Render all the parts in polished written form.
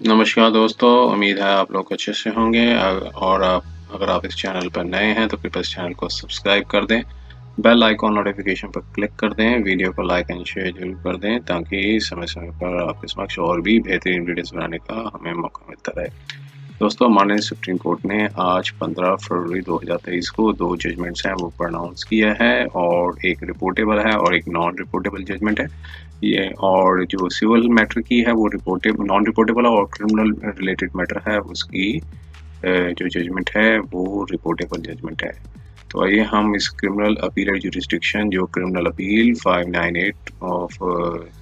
नमस्कार दोस्तों, उम्मीद है आप लोग अच्छे से होंगे और अगर आप इस चैनल पर नए हैं तो कृपया इस चैनल को सब्सक्राइब कर दें, बेल आइकॉन नोटिफिकेशन पर क्लिक कर दें, वीडियो को लाइक एंड शेयर जरूर कर दें ताकि समय-समय पर आपके समक्ष और भी बेहतरीन वीडियोस बनाने का हमें मौका मिलता रहे। दोस्तों, माननीय सुप्रीम कोर्ट ने आज 15 फरवरी 2023 को 2 जजमेंट्स हैं वो प्रोनाउंस किया है और एक रिपोर्टेबल है और एक नॉन रिपोर्टेबल जजमेंट है। ये और जो सिविल मैटर की है वो नॉन रिपोर्टेबल और क्रिमिनल रिलेटेड मैटर है उसकी जो जजमेंट है वो रिपोर्टेबल जजमेंट है। तो आइए हम इस क्रिमिनल अपीलेट ज्यूरिसडिक्शन जो क्रिमिनल अपील 598 ऑफ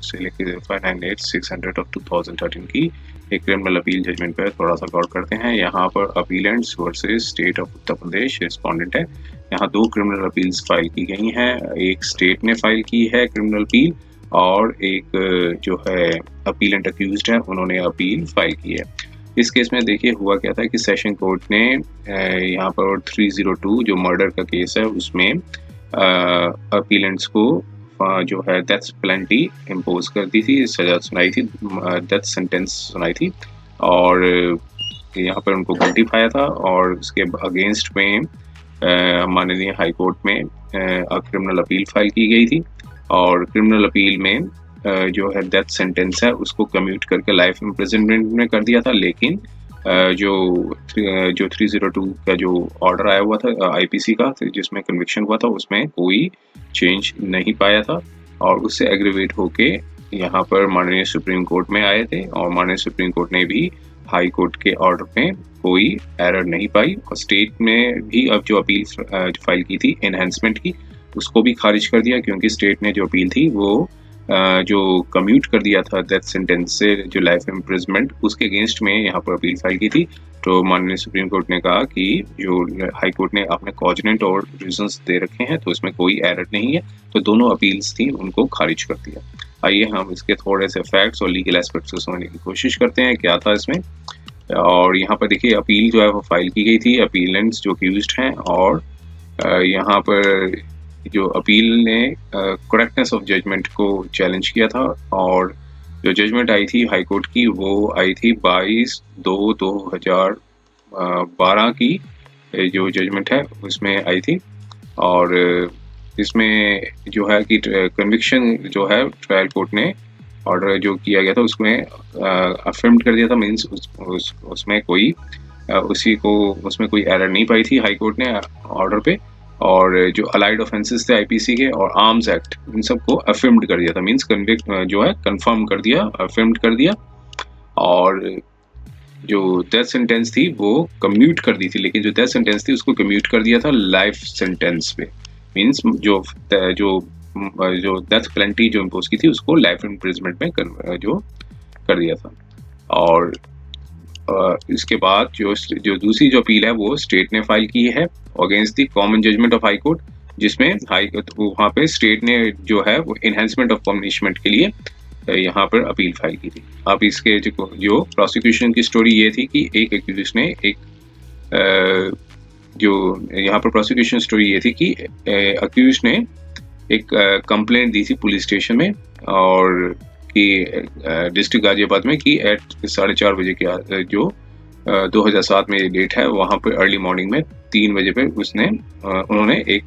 से लेकर 598 600 ऑफ 2013 की एक क्रिमिनल अपील जजमेंट पर थोड़ा सा गौर करते हैं। यहाँ पर appellants versus state of Uttar Pradesh respondent है। यहाँ 2 क्रिमिनल अपील्स फाइल की गई हैं। एक स्टेट ने फाइल की है क्रिमिनल अपील और एक जो है अपीलेंट अक्यूज्ड है उन्होंने अपील फाइल की है। इस केस में देखिए हुआ क्या था कि सेशन कोर्ट ने यहाँ पर 302 जो मर्डर का केस है उसमें अपीलेंट्स को जो है डेथ पेनल्टी इम्पोज कर दी थी, सजा सुनाई थी, डेथ सेंटेंस सुनाई थी और यहाँ पर उनको गिल्टी पाया था और उसके अगेंस्ट में माननीय हाई कोर्ट में क्रिमिनल अपील फाइल की गई थी और क्रिमिनल अपील में जो है डेथ सेंटेंस है उसको कम्यूट करके लाइफ इम्प्रिजनमेंट में कर दिया था। लेकिन जो 302 का जो ऑर्डर आया हुआ था आईपीसी का जिसमें कन्विक्शन हुआ था उसमें कोई चेंज नहीं पाया था और उससे एग्रीवेट होके यहाँ पर माननीय सुप्रीम कोर्ट में आए थे और माननीय सुप्रीम कोर्ट ने भी हाई कोर्ट के ऑर्डर में कोई एरर नहीं पाई और स्टेट में भी अब जो अपील फाइल की थी एनहेंसमेंट की उसको भी खारिज कर दिया क्योंकि स्टेट ने जो अपील थी वो जो कम्यूट कर दिया था डेथ सेंटेंस से जो लाइफ इम्प्रिजमेंट उसके अगेंस्ट में यहाँ पर अपील फाइल की थी। तो माननीय सुप्रीम कोर्ट ने कहा कि जो हाई कोर्ट ने अपने कॉजनेंट और रीजंस दे रखे हैं तो इसमें कोई एरर नहीं है, तो दोनों अपील्स थी उनको खारिज कर दिया। आइए हम इसके थोड़े से फैक्ट्स और लीगल एस्पेक्ट्स को समझने की कोशिश करते हैं क्या था इसमें। और यहाँ पर देखिए अपील जो है वो फाइल की गई थी अपीलेंट्स जो अक्यूज्ड हैं और यहाँ पर जो अपील ने करेक्टनेस ऑफ जजमेंट को चैलेंज किया था और जो जजमेंट आई थी हाई कोर्ट की वो आई थी 22/2/2012 की जो जजमेंट है उसमें आई थी और इसमें जो है कि कन्विक्शन जो है ट्रायल कोर्ट ने ऑर्डर जो किया गया था उसमें अफर्म्ड कर दिया था, मीन्स उसमें कोई उसमें कोई एरर नहीं पाई थी हाई कोर्ट ने ऑर्डर पे और जो अलाइड ऑफेंसेस थे आईपीसी के और आर्म्स एक्ट इन सबको अफर्म्ड कर दिया था, मींस कन्विक्ट जो है कंफर्म कर दिया, अफर्म्ड कर दिया और जो डेथ सेंटेंस थी वो कम्यूट कर दी थी, लेकिन जो डेथ सेंटेंस थी उसको कम्यूट कर दिया था लाइफ सेंटेंस पे, मींस जो जो डेथ पेनल्टी जो इम्पोज की थी उसको लाइफ इम्प्रिजमेंट में जो कर दिया था। और इसके बाद जो दूसरी जो अपील है वो स्टेट ने फाइल की है against the common judgment of high court, जिसमें वहाँ पे स्टेट ने जो है वो इन्हेंसमेंट ऑफ पनिशमेंट के लिए यहाँ पर अपील फाइल की थी। अब इसके जो प्रोसिक्यूशन की स्टोरी ये थी कि एक एक्यूज ने जो यहाँ पर प्रोसिक्यूशन स्टोरी ये थी कि अक्यूज ने एक कंप्लेंट दी थी पुलिस स्टेशन में और कि डिस्ट्रिक्ट गाजियाबाद में कि एट 4:30 बजे के जो 2007 में डेट है वहाँ पर अर्ली मॉर्निंग में 3 बजे पे उन्होंने एक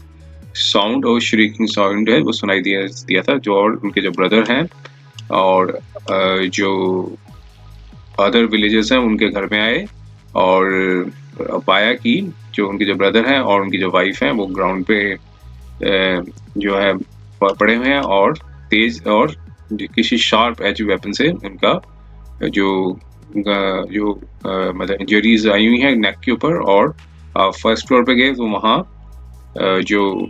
साउंड और श्रीकिंग साउंड है वो सुनाई दिया था जो और उनके जो ब्रदर हैं और जो अदर विलेजेस हैं उनके घर में आए और पाया कि जो उनके जो ब्रदर हैं और उनकी जो वाइफ हैं वो ग्राउंड पे जो है पड़े हुए हैं और तेज और किसी शार्प एज वेपन से उनका जो मतलब इंजरीज आई हुई हैं नेक के ऊपर और फर्स्ट फ्लोर पे गए तो वहाँ जो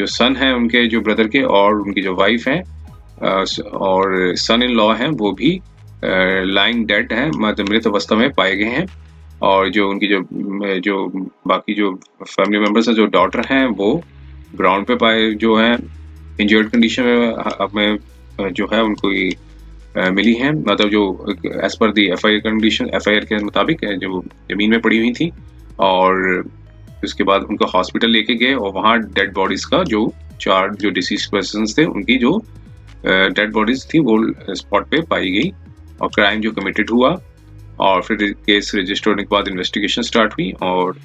सन है उनके जो ब्रदर के और उनकी जो वाइफ हैं और सन इन लॉ हैं वो भी लाइंग डेड हैं, मतलब मृत अवस्था में पाए गए हैं और जो उनकी जो बाकी जो फैमिली मेम्बर्स हैं जो डॉटर हैं वो ग्राउंड पे पाए जो है इंजर्ड कंडीशन में जो है उनको मिली हैं, मतलब जो एज पर दी एफआईआर के मुताबिक जो जमीन में पड़ी हुई थी और उसके बाद उनको हॉस्पिटल लेके गए और वहाँ डेड बॉडीज का जो 4 जो डिसीज पर्सन्स थे उनकी जो डेड बॉडीज थी वो स्पॉट पे पाई गई और क्राइम जो कमिटेड हुआ, और फिर केस रजिस्टर होने के बाद इन्वेस्टिगेशन स्टार्ट हुई और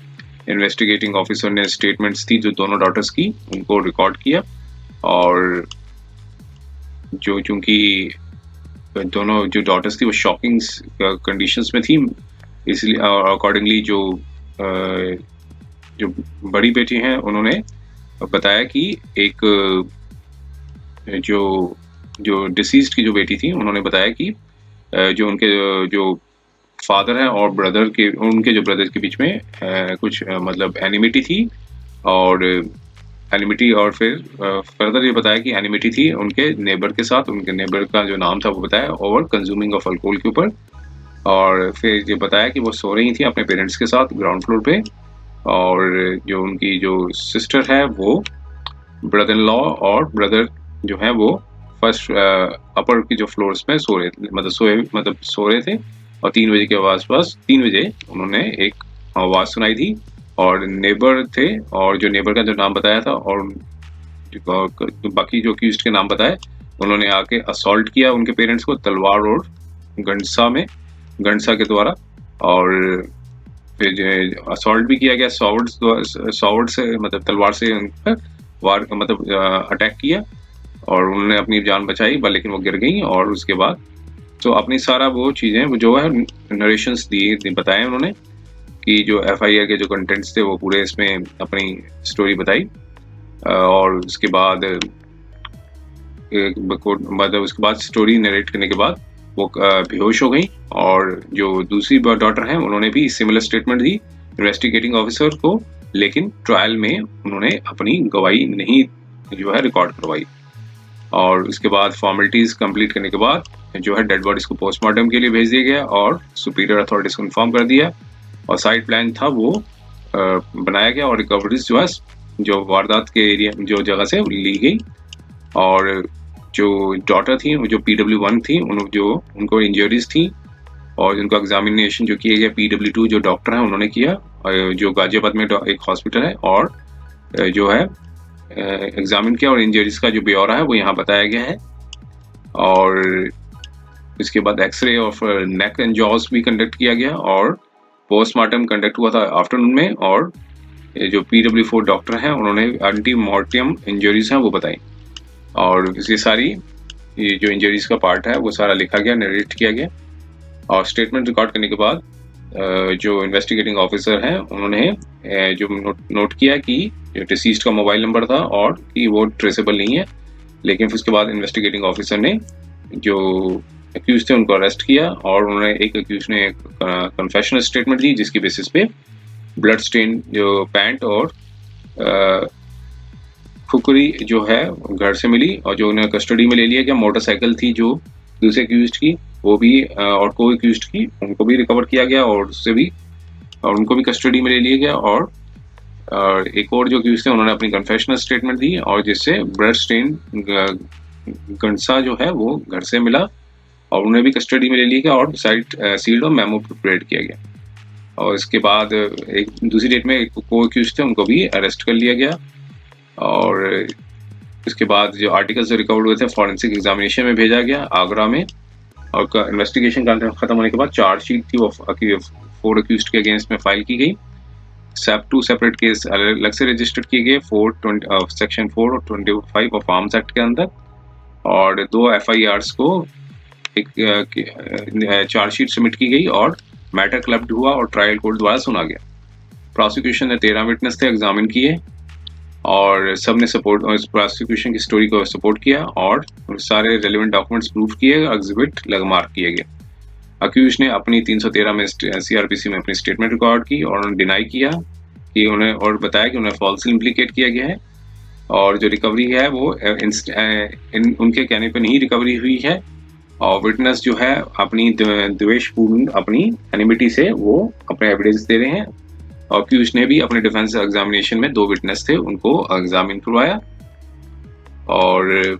इन्वेस्टिगेटिंग ऑफिसर ने स्टेटमेंट्स थी जो दोनों डॉटर्स की, उनको रिकॉर्ड किया। और जो चूंकि दोनों जो डॉटर्स थी वो शॉकिंग कंडीशंस में थी, इसलिए अकॉर्डिंगली जो बड़ी बेटी हैं उन्होंने बताया कि एक जो जो डिसीज्ड की जो बेटी थी उन्होंने बताया कि जो उनके जो फादर हैं और ब्रदर के, उनके जो ब्रदर के बीच में कुछ मतलब एनिमिटी थी, और एनिमिटी, और फिर फर्दर ये बताया कि एनिमिटी थी उनके नेबर के साथ। उनके नेबर का जो नाम था वो बताया, ओवर कंज्यूमिंग ऑफ अल्कोहल के ऊपर। और फिर ये बताया कि वो सो रही थी अपने पेरेंट्स के साथ ग्राउंड फ्लोर पे, और जो उनकी जो सिस्टर है वो ब्रदर इन लॉ और ब्रदर जो है वो फर्स्ट अपर की जो फ्लोर्स में सो रहे थे, मतलब सो रहे थे। और 3 बजे के आसपास, 3 बजे उन्होंने एक आवाज़ सुनाई थी, और नेबर थे, और जो नेबर का जो नाम बताया था और बाकी जो अक्यूज्ड के नाम बताए, उन्होंने आके असॉल्ट किया उनके पेरेंट्स को तलवार और गंडसा के द्वारा। और फिर असॉल्ट भी किया गया सॉवर्ड से, मतलब तलवार से उन पर वार मतलब अटैक किया, और उन्होंने अपनी जान बचाई, लेकिन वो गिर गई। और उसके बाद तो अपनी सारा वो चीज़ें जो है नरेशंस दिए बताए उन्होंने, कि जो एफआईआर के जो कंटेंट्स थे वो पूरे इसमें अपनी स्टोरी बताई। और उसके बाद उसके बाद स्टोरी नरेट करने के बाद वो बेहोश हो गई। और जो दूसरी डॉटर हैं उन्होंने भी सिमिलर स्टेटमेंट दी इन्वेस्टिगेटिंग ऑफिसर को, लेकिन ट्रायल में उन्होंने अपनी गवाही नहीं जो है रिकॉर्ड करवाई। और उसके बाद फॉर्मेलिटीज कंप्लीट करने के बाद जो है डेड बॉडीज को पोस्टमार्टम के लिए भेज दिया गया और सुपीरियर अथॉरिटीज को इन्फॉर्म कर दिया, और साइड प्लान था वो बनाया गया, और रिकवरीज जो है जो वारदात के एरिया जो जगह से ली गई। और जो डॉटर थी जो PW1 थी, उनको इंजरीज थी, और उनका एग्जामिनेशन जो किया गया PW2 जो डॉक्टर हैं उन्होंने किया, जो गाजियाबाद में एक हॉस्पिटल है, और जो है एग्जामिन किया, और इंजरीज का जो ब्यौरा है वो यहाँ बताया गया है। और इसके बाद xray of neck and jaws भी कंडक्ट किया गया, और पोस्टमार्टम कंडक्ट हुआ था आफ्टरनून में। और जो PW4 डॉक्टर हैं उन्होंने एंटी मॉर्टियम इंजरीज हैं वो बताई, और इसकी सारी ये जो इंजरीज का पार्ट है वो सारा लिखा गया, नरेट किया गया। और स्टेटमेंट रिकॉर्ड करने के बाद जो इन्वेस्टिगेटिंग ऑफिसर हैं उन्होंने जो नोट किया कि जो डिसीज्ड का मोबाइल नंबर था और कि वो ट्रेसेबल नहीं है, लेकिन फिर उसके बाद इन्वेस्टिगेटिंग ऑफिसर ने जो अक्यूज थे उनको अरेस्ट किया, और उन्होंने एक अक्यूज ने कन्फेशनल स्टेटमेंट दी जिसकी बेसिस पे ब्लड स्टेन जो पैंट और खुकरी जो है घर से मिली, और जो उन्हें कस्टडी में ले लिया गया। मोटरसाइकिल थी जो दूसरे अक्यूज्ड की, वो भी और को अक्यूज्ड की, उनको भी रिकवर किया गया, और उससे भी, और उनको भी कस्टडी में ले लिया गया। और एक और जो अक्यूज्ड थे उन्होंने अपनी कन्फेशनल स्टेटमेंट दी, और जिससे ब्लड स्टेन गंडसा जो है वो घर से मिला, और उन्हें भी कस्टडी में ले लिया गया, और साइट सील्ड और मेमो प्रिपेयर किया गया। और इसके बाद एक दूसरी डेट में को अक्यूज्ड थे उनको भी अरेस्ट कर लिया गया। और इसके बाद जो आर्टिकल्स रिकवर हुए थे फॉरेंसिक एग्जामिनेशन में भेजा गया आगरा में, और इन्वेस्टिगेशन खत्म होने के बाद चार्जशीट थी वो 4 अक्यूज्ड के अगेंस्ट में फाइल की गई। 2 सेपरेट केस अलग से रजिस्टर्ड किए गए सेक्शन 4 और 25 ऑफ आर्म्स एक्ट के अंदर, और 2 FIRs को एक चार्जशीट सबमिट की गई, और मैटर क्लब्ड हुआ और ट्रायल कोर्ट द्वारा सुना गया। प्रोसिक्यूशन ने 13 विटनेस थे एग्जामिन किए, और सब ने सपोर्ट और इस प्रोसिक्यूशन की स्टोरी को सपोर्ट किया, और सारे रेलेवेंट डॉक्यूमेंट्स प्रूफ किए, एग्जिबिट मार्क किए गए। अक्यूज ने अपनी 313 में CRPC में अपनी स्टेटमेंट रिकॉर्ड की, और उन्होंने डिनाई किया कि उन्हें, और बताया कि उन्हें फॉल्सली इम्प्लीकेट किया गया है, और जो रिकवरी है वो उनके कहने पर नहीं रिकवरी हुई है। और विटनेस जो है अपनी द्वेषपूर्ण अपनी एनिमिटी से वो अपने एविडेंस दे रहे हैं। और अक्यूज ने भी अपने डिफेंस एग्जामिनेशन में 2 विटनेस थे उनको एग्जामिन करवाया, और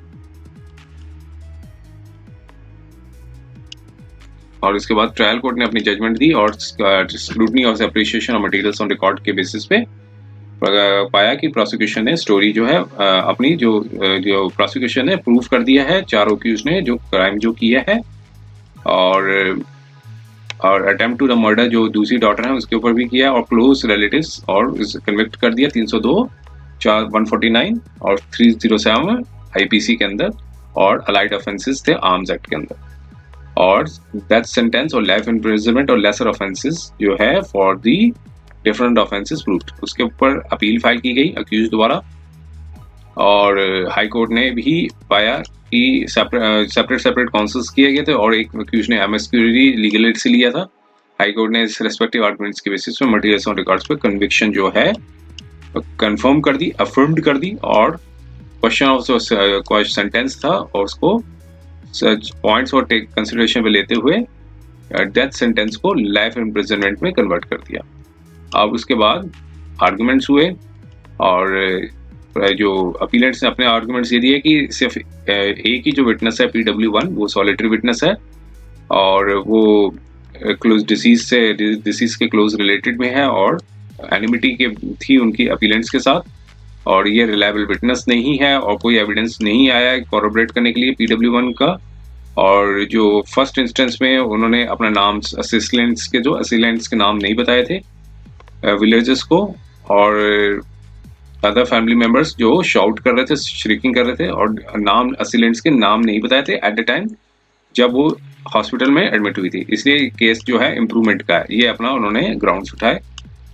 उसके बाद ट्रायल कोर्ट ने अपनी जजमेंट दी, और scrutiny of appreciation of materials on record के बेसिस पे पाया कि प्रोसिक्यूशन ने स्टोरी जो है अपनी जो प्रोसिक्यूशन ने प्रूफ कर दिया है, 4 अक्यूज ने जो क्राइम जो किया है, और अटेम्प्ट टू द मर्डर जो दूसरी डॉटर है उसके ऊपर भी किया, और क्लोज रिलेटिव्स और कन्विक्ट कर दिया 302, 149 और 307 आईपीसी के अंदर, और अलाइड ऑफेंसेस थे आर्म्स एक्ट के अंदर, और डेथ सेंटेंस और लाइफ इम्प्रिजनमेंट और लेसर ऑफेंसेस जो है for the different offences proved, उसके ऊपर अपील फाइल की गई अक्यूज द्वारा। और हाई कोर्ट ने भी पाया कि सेपरेट काउंसिल्स किए गए थे और एक अक्यूज ने एमएस क्यूरी लीगल एड से लिया था। हाई कोर्ट ने इस रेस्पेक्टिव आर्गुमेंट्स के बेसिस पे मटेरियल्स और रिकॉर्ड्स पे कन्विक्शन जो है कंफर्म कर दी, अफर्म्ड कर दी, और क्वेश्चन ऑफ सेंटेंस था और उसको पॉइंट्स और टेक कंसिडरेशन में लेते हुए डेथ सेंटेंस को लाइफ इम्प्रिजनमेंट में कन्वर्ट कर दिया। अब उसके बाद आर्गुमेंट्स हुए, और जो अपीलेंट्स ने अपने आर्गुमेंट्स ये दिए कि सिर्फ एक ही जो विटनेस है PW1 वो सॉलिटरी विटनेस है, और वो क्लोज डिसीज के क्लोज रिलेटेड में है, और एनिमिटी के थी उनकी अपीलेंट्स के साथ, और ये रिलायबल विटनेस नहीं है, और कोई एविडेंस नहीं आया है कोऑपरेट करने के लिए PW1 का। और जो फर्स्ट इंस्टेंस में उन्होंने अपना नाम असिलेंट्स के नाम नहीं बताए थे विलेजेस को, और अदर फैमिली मेंबर्स जो शाउट कर रहे थे, श्रीकिंग कर रहे थे, और नाम असिलेंट्स के नाम नहीं बताए थे एट द टाइम जब वो हॉस्पिटल में एडमिट हुई थी। इसलिए केस जो है इम्प्रूवमेंट का है, ये अपना उन्होंने ग्राउंड्स उठाए।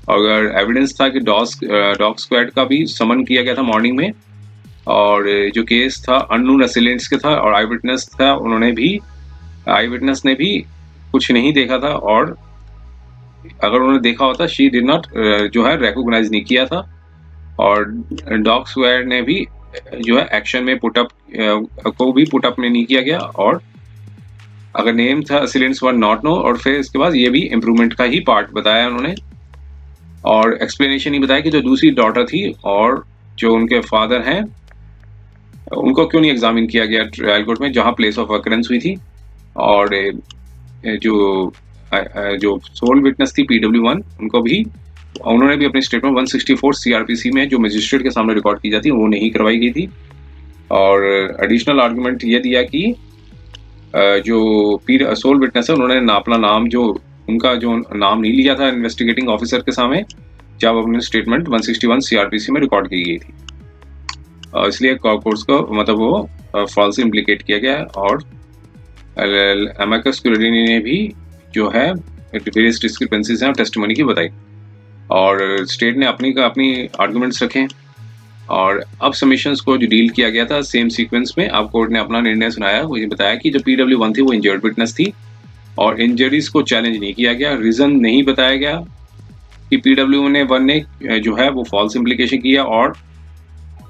और अगर एविडेंस था कि डॉग स्क्वाड का भी समन किया गया था मॉर्निंग में, और जो केस था अननोन असिलेंट्स के था, और आई विटनेस ने भी कुछ नहीं देखा था, और अगर उन्होंने देखा होता शी डिड नॉट जो है रिकॉग्नाइज नहीं किया था। और डॉग स्क्वाड ने भी जो है एक्शन में पुटअप में नहीं किया गया, और अगर नेम था असिलेंट्स वर नॉट नो, और फिर इसके बाद ये भी इम्प्रूवमेंट का ही पार्ट बताया उन्होंने, और एक्सप्लेनेशन ही बताया कि जो दूसरी डॉटर थी और जो उनके फादर हैं उनको क्यों नहीं एग्जामिन किया गया ट्रायल कोर्ट में जहां प्लेस ऑफ अकरेंस हुई थी। और जो सोल विटनेस थी PW1 उन्होंने भी अपनी स्टेटमेंट 164 CRPC में जो मजिस्ट्रेट के सामने रिकॉर्ड की जाती वो नहीं करवाई गई थी। और एडिशनल आर्गुमेंट ये दिया कि जो सोल विटनेस है उन्होंने अपना नाम उनका जो नाम नहीं लिया था इन्वेस्टिगेटिंग ऑफिसर के सामने जब अपनी स्टेटमेंट 161 CRPC में रिकॉर्ड की गई थी, इसलिए कोर्ट्स को मतलब वो फॉल्स इम्प्लीकेट किया गया। और अमेकस क्यूरी ने भी जो है वेरियस डिस्क्रिपेंसीज हैं टेस्टिमनी की बताई, और स्टेट ने अपनी आर्गुमेंट्स रखे। और अब सबमिशंस को जो डील किया गया था सेम सीक्वेंस में, अब कोर्ट ने अपना निर्णय सुनाया। वो ये बताया कि जो PW1 थी वो इंजर्ड विटनेस थी, और इंजरीज को चैलेंज नहीं किया गया। रीजन नहीं बताया गया कि PW1 ने जो है वो फॉल्स इम्प्लीकेशन किया और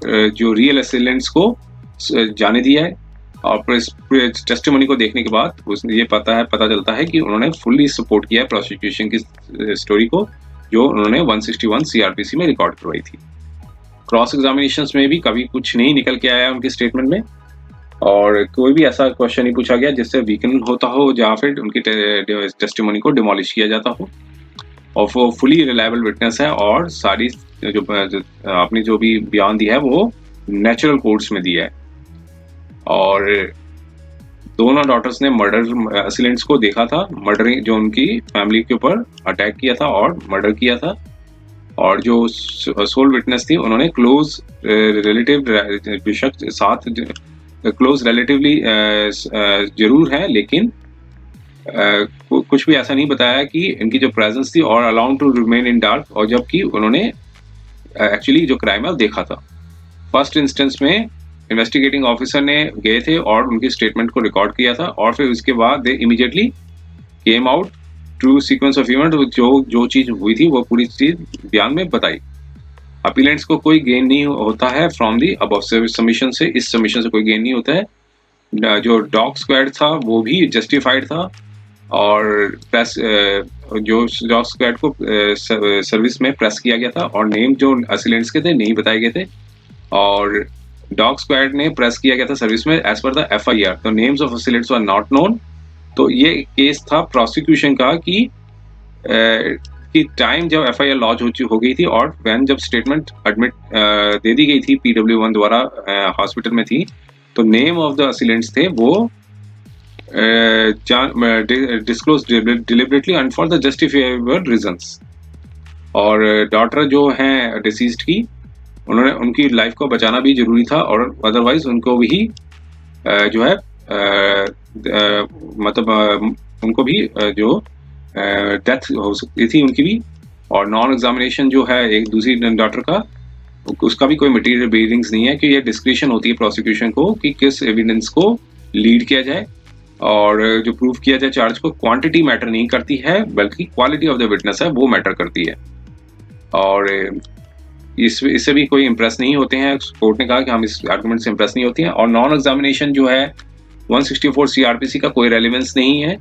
जो रियल असिलेंट्स को जाने दिया है। और टेस्टिमनी को देखने के बाद उसने ये पता चलता है कि उन्होंने फुल्ली सपोर्ट किया है प्रोसिक्यूशन की स्टोरी को जो उन्होंने 161 CRPC में रिकॉर्ड करवाई थी। क्रॉस एग्जामिनेशंस में भी कभी कुछ नहीं निकल के आया उनकी स्टेटमेंट में, और कोई भी ऐसा क्वेश्चन नहीं पूछा गया जिससे वीकन होता हो या फिर उनकी टेस्टिमनी को डिमोलिश किया जाता हो। और वो फुली रिलायबल विटनेस है, और सारी जो आपने जो भी बयान दिया है वो नेचुरल कोर्ट्स में दिया है। और दोनों डॉटर्स ने मर्डर असिलेंट्स को देखा था, मर्डरिंग जो उनकी फैमिली के ऊपर अटैक किया था और मर्डर किया था। और जो सोल विटनेस थी उन्होंने क्लोज रिलेटिव बेशक साथ क्लोज रिलेटिवली जरूर है, लेकिन कुछ भी ऐसा नहीं बताया कि इनकी जो प्रेजेंस थी और allowed to remain in dark, और जबकि उन्होंने एक्चुअली जो क्राइम है देखा था। फर्स्ट इंस्टेंस में इन्वेस्टिगेटिंग ऑफिसर ने गए थे और उनकी स्टेटमेंट को रिकॉर्ड किया था, और फिर उसके बाद दे immediately came out true sequence of event, जो चीज हुई थी वो पूरी चीज बयान में बताई। अपीलेंट्स को कोई गेन नहीं होता है फ्रॉम दी अबव सबमिशन से, इस सबमिशन से कोई गेन नहीं होता है। जो डॉग स्क्वाड था वो भी जस्टिफाइड था, और प्रेस जो डॉग स्क्वाड को सर्विस में प्रेस किया गया था, और नेम जो असिलेंट्स के थे नहीं बताए गए थे, और डॉग स्क्वाड ने प्रेस किया गया था सर्विस में एज पर द FIR, तो names of assailants were not known. तो ये केस था प्रोसिक्यूशन का कि टाइम जब FIR लॉन्च हो गई थी और वैन जब स्टेटमेंट एडमिट दे दी गई थी PW1 द्वारा हॉस्पिटल में थी, तो नेम ऑफ द असिलेंट्स थे वो disclose deliberately and for the justifiable reasons. और डॉटर जो हैं डिसीज्ड की, उन्होंने उनकी लाइफ को बचाना भी जरूरी था, और अदरवाइज उनको भी जो है मतलब उनको भी जो डेथ हो सकती थी उनकी भी। और नॉन एग्जामिनेशन जो है एक दूसरी डॉटर का, उसका भी कोई मटेरियल बेयरिंग्स नहीं है, कि ये डिस्क्रिशन होती है प्रोसिक्यूशन को कि किस एविडेंस को लीड किया जाए, और जो प्रूफ किया जाए चार्ज को। क्वांटिटी मैटर नहीं करती है, बल्कि क्वालिटी ऑफ द विटनेस है वो मैटर करती है। और इससे भी कोई इम्प्रेस नहीं होते हैं। कोर्ट ने कहा कि हम इस आर्गुमेंट से इम्प्रेस नहीं होते हैं। और नॉन एग्जामिनेशन जो है 164 सीआरपीसी का कोई रेलिवेंस नहीं है,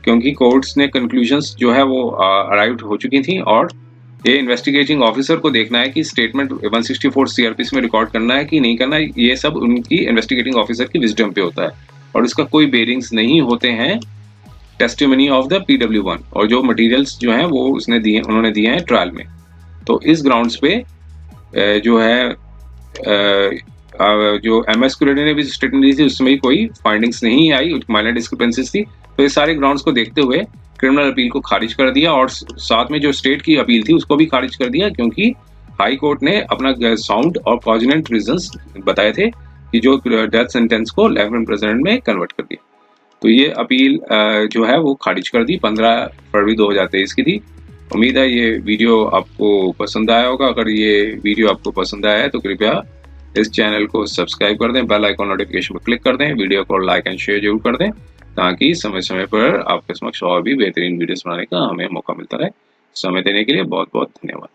क्योंकि कोर्ट्स ने कंक्लूजन्स जो है वो अराइव्ड हो चुकी थी, और ये इन्वेस्टिगेटिंग ऑफिसर को देखना है कि स्टेटमेंट 164 सीआरपीसी में रिकॉर्ड करना है कि नहीं करना है। ये सब उनकी इन्वेस्टिगेटिंग ऑफिसर की विजडम पे होता है, और इसका कोई बेरिंग्स नहीं होते हैं टेस्टिमनी ऑफ द PW1 और जो मटेरियल्स जो हैं वो उन्होंने दिए हैं ट्रायल में। तो इस ग्राउंड्स पे जो है जो MS कुरेडी ने भी स्टेटमेंट दी थी, उसमें कोई फाइंडिंग्स नहीं आई, माइनर डिस्क्रिपेंसीज थी। तो इस सारे ग्राउंड्स को देखते हुए क्रिमिनल अपील को खारिज कर दिया, और साथ में जो स्टेट की अपील थी उसको भी खारिज कर दिया, क्योंकि हाई कोर्ट ने अपना साउंड और कॉजिनेंट रीजंस बताए थे कि जो डेथ सेंटेंस को लाइफ इम्प्रिजनमेंट में कन्वर्ट कर दिया। तो ये अपील जो है वो खारिज कर दी, 15 फरवरी 2023 की थी। उम्मीद है ये वीडियो आपको पसंद आया होगा। अगर ये वीडियो आपको पसंद आया है तो कृपया इस चैनल को सब्सक्राइब कर दें, बेल आइकॉन नोटिफिकेशन पर क्लिक कर दें, वीडियो को लाइक एंड शेयर जरूर कर दें, ताकि समय समय पर आपके समक्ष और भी बेहतरीन वीडियोस बनाने का हमें मौका मिलता रहे। समय देने के लिए बहुत बहुत धन्यवाद।